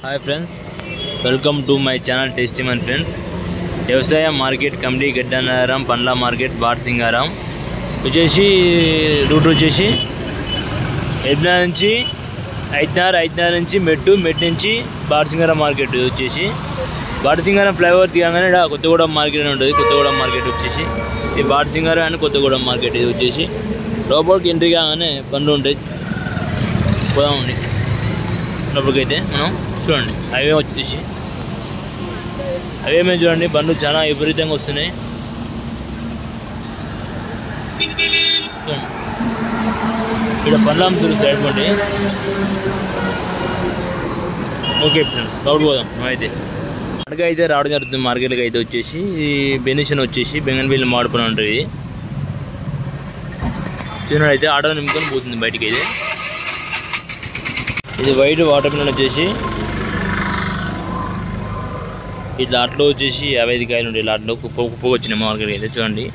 Hi friends, welcome to my channel tasty Mann friends. వ్యవసాయ market committee Gaddiannaram పండ్ల market Batasingaram వచ్చేసి route వచ్చేసి ఎడ్నా నుంచి ఐదున్నర నుంచి మెట్టు నుంచి బాటసింగారం మార్కెట్ వచ్చేసి బాటసింగారం ఫ్లైఓవర్ తీయగానే కొత్తగూడెం మార్కెట్ అని ఉంటుంది. కొత్తగూడెం మార్కెట్ వచ్చేసి ఇది బాటసింగారం అండ్ కొత్తగూడెం మార్కెట్ ఇది వచ్చేసి లోపలికి ఎంట్రీ కాగానే బండ్లు ఉంటాయి. పోదామండి లోపలికైతే మనం చూడండి. హైవే వచ్చేసి హైవే మీద చూడండి బండ్లు చాలా విపరీతంగా వస్తున్నాయి. ఇక్కడ పండ్లు అమ్ముతారు సైడ్ పండి. ఓకే ఫ్రెండ్స్, లోపలికి పోదాం. అయితే అక్కడికి అయితే రావడం జరుగుతుంది. మార్కెట్కి అయితే వచ్చేసి బెనిషన్ వచ్చేసి బెంగన్పల్లి మాడిపోయి ఉంటుంది. చిన్న అయితే ఆటో నింపుకొని పోతుంది బయటికి. అయితే ఇది వైట్ వాటర్ మిలన్ వచ్చేసి ఈ లాట్లో వచ్చేసి 55 కాయలు ఉంటాయి. లాట్లో కుప్ప వచ్చినాయి మార్కెట్కి అయితే చూడండి.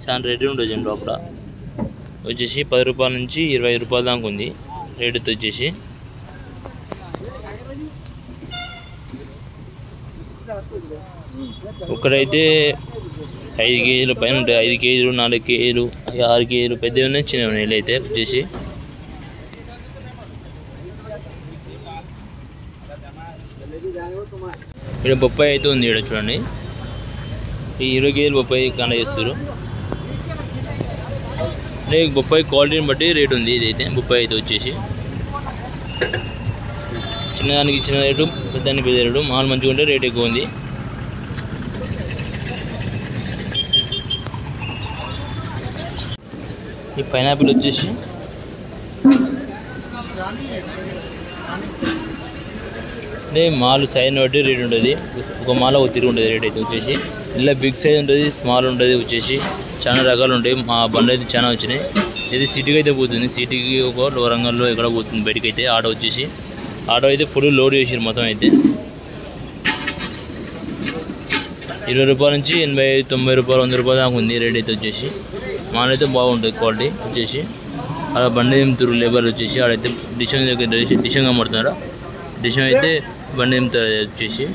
చాలా రేటు ఉంటుంది లోపల వచ్చేసి 10 రూపాయల నుంచి 20 రూపాయల దాకా ఉంది రేటుతో వచ్చేసి. ఒకటైతే 5 కేజీల పైన ఉంటాయి. 5 కేజీలు 4 కేజీలు 6 కేజీలు పెద్దవి ఉన్నాయి, చిన్నవి ఉన్నాయి. అయితే వచ్చేసి ఇక్కడ బొప్పాయి అయితే ఉంది. ఇక్కడ చూడండి ఈ 20 కేజీలు బొప్పాయి కండ చేస్తారు. బొప్పాయి క్వాలిటీని బట్టి రేటు ఉంది. ఇదైతే బొప్పాయి అయితే వచ్చేసి చిన్నదానికి చిన్న రేటు, పెద్దానికి పెద్ద రేటు. మామూలు మంచిగా ఉంటే రేట్ ఎక్కువ ఉంది. ఈ పైనాపిల్ వచ్చేసి మాలు సైజ్ బట్టి రేట్ ఉంటుంది. ఒక మాల ఒక తిరిగి ఉంటుంది రేట్ అయితే వచ్చేసి. ఇలా బిగ్ సైజ్ ఉంటుంది, స్మాల్ ఉంటుంది వచ్చేసి. చాలా రకాలు ఉంటాయి. మా బండ్లు అయితే చాలా వచ్చినాయి. ఇది సిటీకి అయితే పోతుంది. సిటీకి ఒక వరంగల్లో ఎక్కడ పోతుంది బయటికి అయితే. ఆటో వచ్చేసి ఆటో అయితే ఫుల్ లోడ్ చేసారు మొత్తం. అయితే 20 రూపాయల నుంచి 80, 90 రూపాయలు, 100 రూపాయలు దాకా ఉంది రేట్ అయితే వచ్చేసి. మాల్ అయితే బాగుంటుంది క్వాలిటీ వచ్చేసి. అలా బండి నింపుతారు లేబర్ వచ్చేసి. ఆడైతే డిషన్ కమ్ముతున్నారు. డిషన్ అయితే బండి నింపుతారు వచ్చేసి.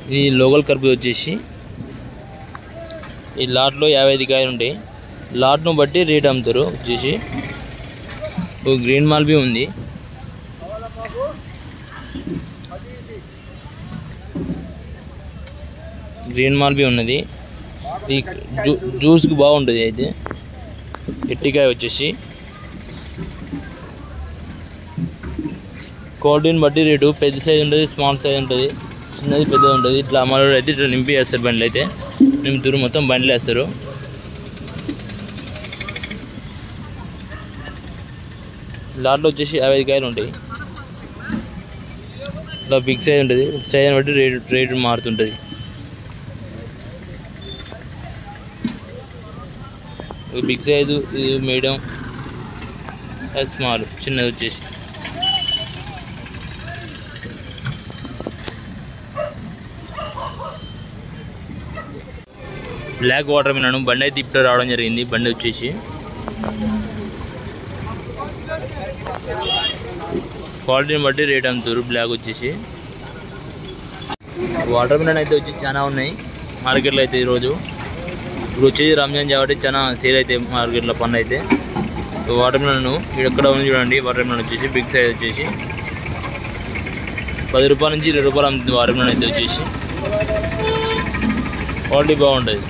ఇది లోకల్ కర్బూజా వచ్చేసి ఈ లాట్లో 55 కాయలు ఉంటాయి. లాట్ను బట్టి రేట్ అమ్ముతారు వచ్చేసి. గ్రీన్ మాల్బీ ఉంది. గ్రీన్ మాల్బీ ఉన్నది. ఈ జ్యూస్కి బాగుంటుంది. అయితే ఎట్టికాయ వచ్చేసి క్వాలిటీని బట్టి రేటు. పెద్ద సైజ్ ఉంటుంది, స్మాల్ సైజ్ ఉంటుంది, చిన్నది పెద్దది ఉంటుంది. ఇట్లా అమ్మలు అయితే ఇట్లా నింపి వేస్తారు బండ్లు. అయితే నింపుతారు మొత్తం బండ్లు వేస్తారు. లాట్లో వచ్చేసి 55 కాయలు ఉంటాయి. ఇట్లా బిగ్ సైజ్ ఉంటుంది. సైజ్ బట్టి రేటు మారుతుంటుంది. బిగ్ సైజు, ఇది మీడియం, స్మాల్, చిన్నది వచ్చేసి. బ్లాక్ వాటర్ మిలన్ బండి అయితే ఇప్పుడు రావడం జరిగింది. బండి వచ్చేసి క్వాలిటీని బట్టి రేట్ అమ్ముతారు. బ్లాక్ వచ్చేసి వాటర్ మిలన్ అయితే వచ్చి చాలా ఉన్నాయి మార్కెట్లో అయితే ఈరోజు. ఇప్పుడు వచ్చేసి రంజాన్ కాబట్టి చాలా సేల్ అయితే మార్కెట్లో పండు అయితే. వాటర్ మిలన్ ఇక్కడ ఉంది చూడండి. వాటర్ మిలన్ వచ్చేసి బిగ్ సైజ్ వచ్చేసి 10 రూపాయల నుంచి 20 రూపాయలు అమ్ముతుంది వాటర్ మిలన్ అయితే వచ్చేసి. క్వాలిటీ బాగుంటుంది.